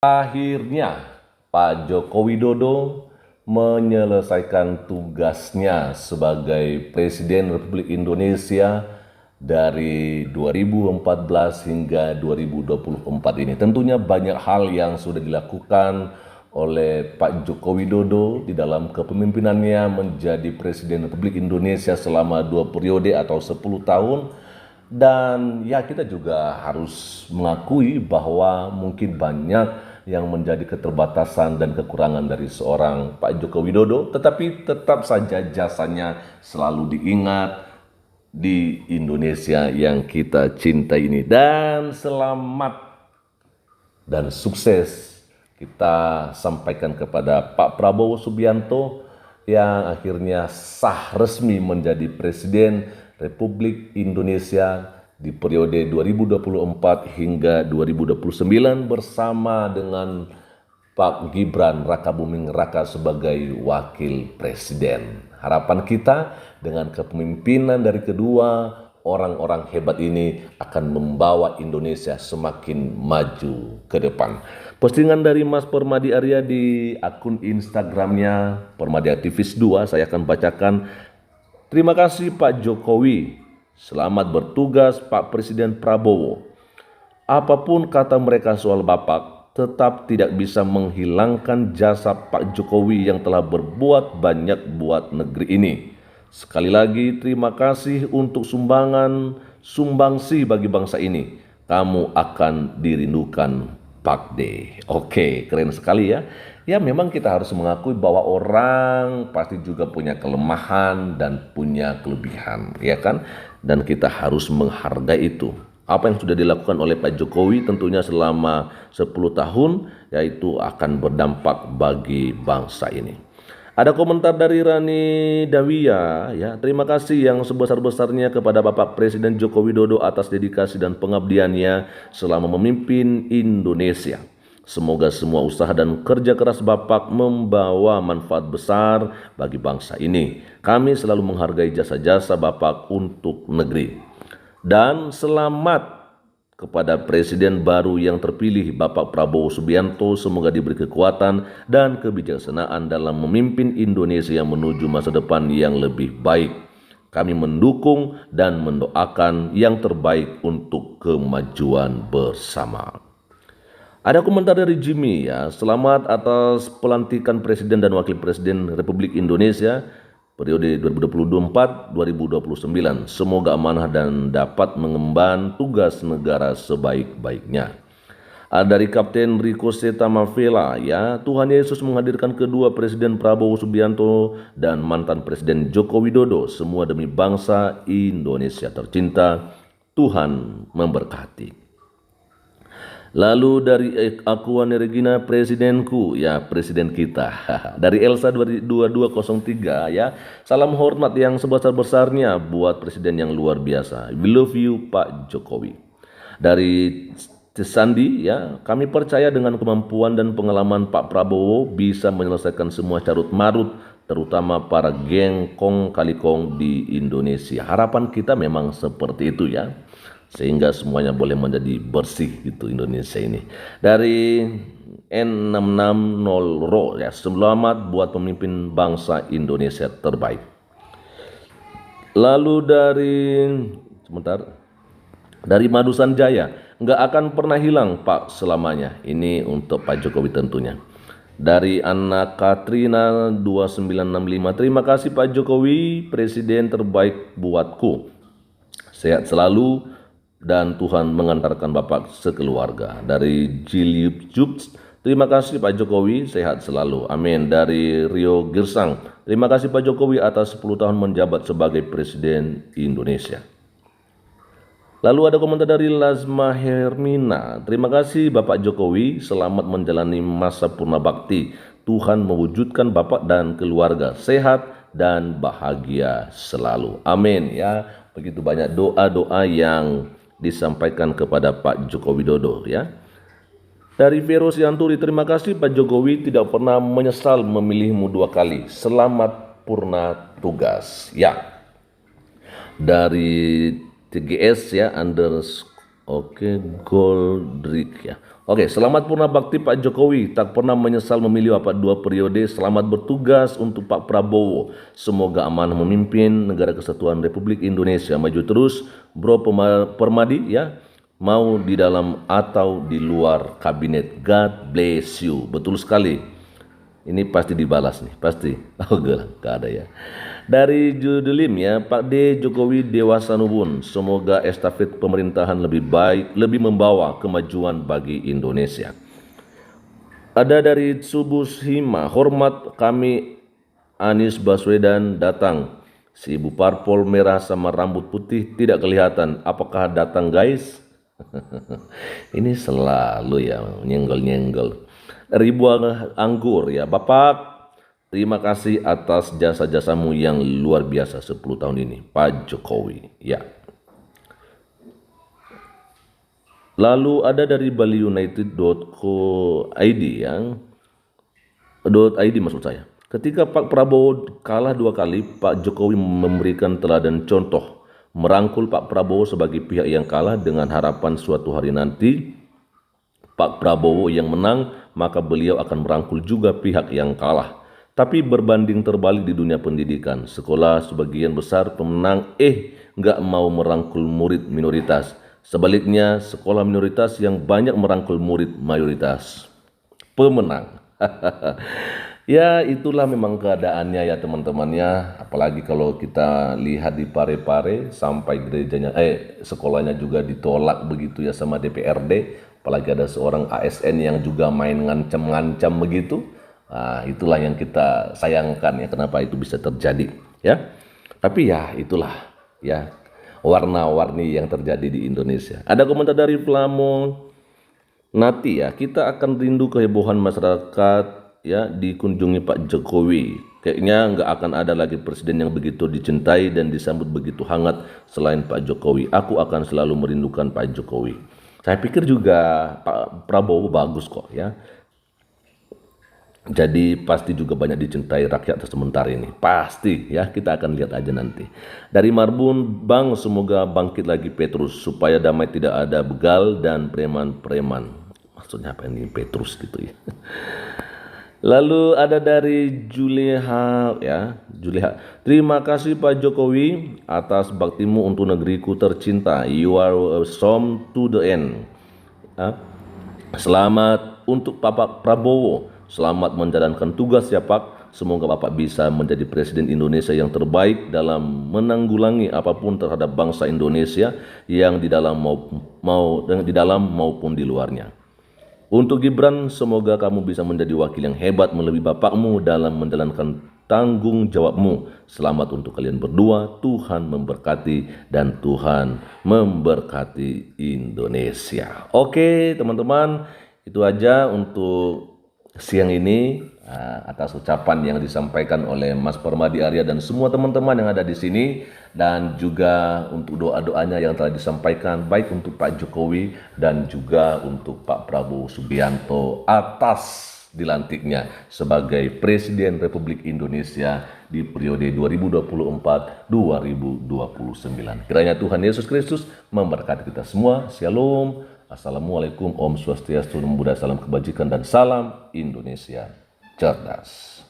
Akhirnya, Pak Joko Widodo menyelesaikan tugasnya sebagai Presiden Republik Indonesia dari 2014 hingga 2024 ini. Tentunya banyak hal yang sudah dilakukan oleh Pak Joko Widodo di dalam kepemimpinannya menjadi Presiden Republik Indonesia selama 2 periode atau 10 tahun. Dan ya, kita juga harus mengakui bahwa mungkin banyak yang menjadi keterbatasan dan kekurangan dari seorang Pak Joko Widodo, tetapi tetap saja jasanya selalu diingat di Indonesia yang kita cintai ini. Dan selamat dan sukses kita sampaikan kepada Pak Prabowo Subianto yang akhirnya sah resmi menjadi Presiden Republik Indonesia di periode 2024 hingga 2029 bersama dengan Pak Gibran Rakabuming Raka sebagai Wakil Presiden. Harapan kita dengan kepemimpinan dari kedua orang-orang hebat ini akan membawa Indonesia semakin maju ke depan. Postingan dari Mas Permadi Arya di akun Instagramnya Permadi Aktivis 2 saya akan bacakan. Terima kasih Pak Jokowi, selamat bertugas Pak Presiden Prabowo. Apapun kata mereka soal Bapak, tetap tidak bisa menghilangkan jasa Pak Jokowi yang telah berbuat banyak buat negeri ini. Sekali lagi terima kasih untuk sumbangsi bagi bangsa ini. Kamu akan dirindukan Pak D. Oke, keren sekali ya. Ya, memang kita harus mengakui bahwa orang pasti juga punya kelemahan dan punya kelebihan, ya kan? Dan kita harus menghargai itu. Apa yang sudah dilakukan oleh Pak Jokowi tentunya selama 10 tahun, yaitu akan berdampak bagi bangsa ini. Ada komentar dari Rani Dawia, ya. Terima kasih yang sebesar-besarnya kepada Bapak Presiden Joko Widodo atas dedikasi dan pengabdiannya selama memimpin Indonesia. Semoga semua usaha dan kerja keras Bapak membawa manfaat besar bagi bangsa ini. Kami selalu menghargai jasa-jasa Bapak untuk negeri. Dan selamat kepada Presiden baru yang terpilih Bapak Prabowo Subianto, semoga diberi kekuatan dan kebijaksanaan dalam memimpin Indonesia menuju masa depan yang lebih baik. Kami mendukung dan mendoakan yang terbaik untuk kemajuan bersama. Ada komentar dari Jimmy, ya. Selamat atas pelantikan Presiden dan Wakil Presiden Republik Indonesia periode 2024-2029. Semoga amanah dan dapat mengemban tugas negara sebaik-baiknya. Ada dari Kapten Rico Seta Mavela, ya. Tuhan Yesus menghadirkan kedua Presiden Prabowo Subianto dan mantan Presiden Joko Widodo, semua demi bangsa Indonesia tercinta. Tuhan memberkati. Lalu dari Akuan Regina, presidenku, ya, presiden kita. Dari Elsa 2203, ya. Salam hormat yang sebesar-besarnya buat presiden yang luar biasa. We love you Pak Jokowi. Dari Sandi, ya, kami percaya dengan kemampuan dan pengalaman Pak Prabowo bisa menyelesaikan semua carut marut, terutama para geng kong kali kong di Indonesia. Harapan kita memang seperti itu, ya, sehingga semuanya boleh menjadi bersih gitu Indonesia ini. Dari N660 Ro, ya, selamat buat pemimpin bangsa Indonesia terbaik. Lalu dari Madusan Jaya, nggak akan pernah hilang Pak selamanya. Ini untuk Pak Jokowi tentunya. Dari Anna Katrina 2965, terima kasih Pak Jokowi, presiden terbaik buatku. Sehat selalu dan Tuhan mengantarkan Bapak sekeluarga. Dari Jiliup Jups, terima kasih Pak Jokowi, sehat selalu. Amin. Dari Rio Girsang, terima kasih Pak Jokowi atas 10 tahun menjabat sebagai Presiden Indonesia. Lalu ada komentar dari Lazma Hermina, terima kasih Bapak Jokowi, selamat menjalani masa purna bakti. Tuhan mewujudkan Bapak dan keluarga sehat dan bahagia selalu. Amin, ya. Begitu banyak doa-doa yang disampaikan kepada Pak Joko Widodo, ya. Dari Vero Sianturi, terima kasih Pak Jokowi tidak pernah menyesal memilihmu 2 kali. Selamat purna tugas, ya. Dari TGS, ya, Oke, Goldrick ya. Oke, selamat purna bakti Pak Jokowi. Tak pernah menyesal memilih Bapak 2 periode. Selamat bertugas untuk Pak Prabowo. Semoga amanah memimpin negara kesatuan Republik Indonesia. Maju terus, Bro Permadi ya. Mau di dalam atau di luar kabinet. God bless you. Betul sekali. Ini pasti dibalas nih, pasti. Oh gak ada ya. Dari Judelim ya, Pak D. Jokowi dewasa nubun. Semoga estafet pemerintahan lebih baik, lebih membawa kemajuan bagi Indonesia. Ada dari Subus Hima, hormat kami Anies Baswedan datang. Si ibu parpol merah sama rambut putih tidak kelihatan. Apakah datang guys? Ini selalu ya nyenggol-nyenggol. Ribuan anggur ya Bapak, terima kasih atas jasa-jasamu yang luar biasa 10 tahun ini Pak Jokowi ya. Lalu ada dari baliunited.co.id yang .id maksud saya. Ketika Pak Prabowo kalah 2 kali, Pak Jokowi memberikan teladan contoh, merangkul Pak Prabowo sebagai pihak yang kalah dengan harapan suatu hari nanti Pak Prabowo yang menang, maka beliau akan merangkul juga pihak yang kalah. Tapi berbanding terbalik di dunia pendidikan, sekolah sebagian besar pemenang nggak mau merangkul murid minoritas. Sebaliknya, sekolah minoritas yang banyak merangkul murid mayoritas. Pemenang. Ya itulah memang keadaannya ya teman-teman ya. Apalagi kalau kita lihat di Parepare sampai gerejanya sekolahnya juga ditolak begitu ya sama DPRD. Apalagi ada seorang ASN yang juga main ngancam-ngancam begitu. Nah, itulah yang kita sayangkan ya kenapa itu bisa terjadi ya. Tapi ya itulah ya warna-warni yang terjadi di Indonesia. Ada komentar dari Flamo Nati ya, kita akan rindu kehebohan masyarakat ya dikunjungi Pak Jokowi. Kayaknya nggak akan ada lagi presiden yang begitu dicintai dan disambut begitu hangat selain Pak Jokowi. Aku akan selalu merindukan Pak Jokowi. Saya pikir juga Pak Prabowo bagus kok ya. Jadi pasti juga banyak dicintai rakyat sementara ini. Pasti ya, kita akan lihat aja nanti. Dari Marbun, Bang, semoga bangkit lagi Petrus supaya damai tidak ada begal dan preman-preman. Maksudnya apa ini Petrus gitu ya. Lalu ada dari Juleha ya, Juleha. Terima kasih Pak Jokowi atas baktimu untuk negeriku tercinta. You are from to the end. Selamat untuk Bapak Prabowo. Selamat menjalankan tugas ya Pak. Semoga Bapak bisa menjadi presiden Indonesia yang terbaik dalam menanggulangi apapun terhadap bangsa Indonesia yang di dalam maupun di luarnya. Untuk Gibran, semoga kamu bisa menjadi wakil yang hebat melebihi bapakmu dalam menjalankan tanggung jawabmu. Selamat untuk kalian berdua. Tuhan memberkati dan Tuhan memberkati Indonesia. Oke teman-teman, itu aja untuk siang ini atas ucapan yang disampaikan oleh Mas Permadi Arya dan semua teman-teman yang ada di sini, dan juga untuk doa-doanya yang telah disampaikan baik untuk Pak Jokowi dan juga untuk Pak Prabowo Subianto atas dilantiknya sebagai Presiden Republik Indonesia di periode 2024-2029. Kiranya Tuhan Yesus Kristus memberkati kita semua. Shalom. Assalamualaikum, Om Swastiastu, Namo Buddhaya, salam kebajikan dan salam Indonesia cerdas.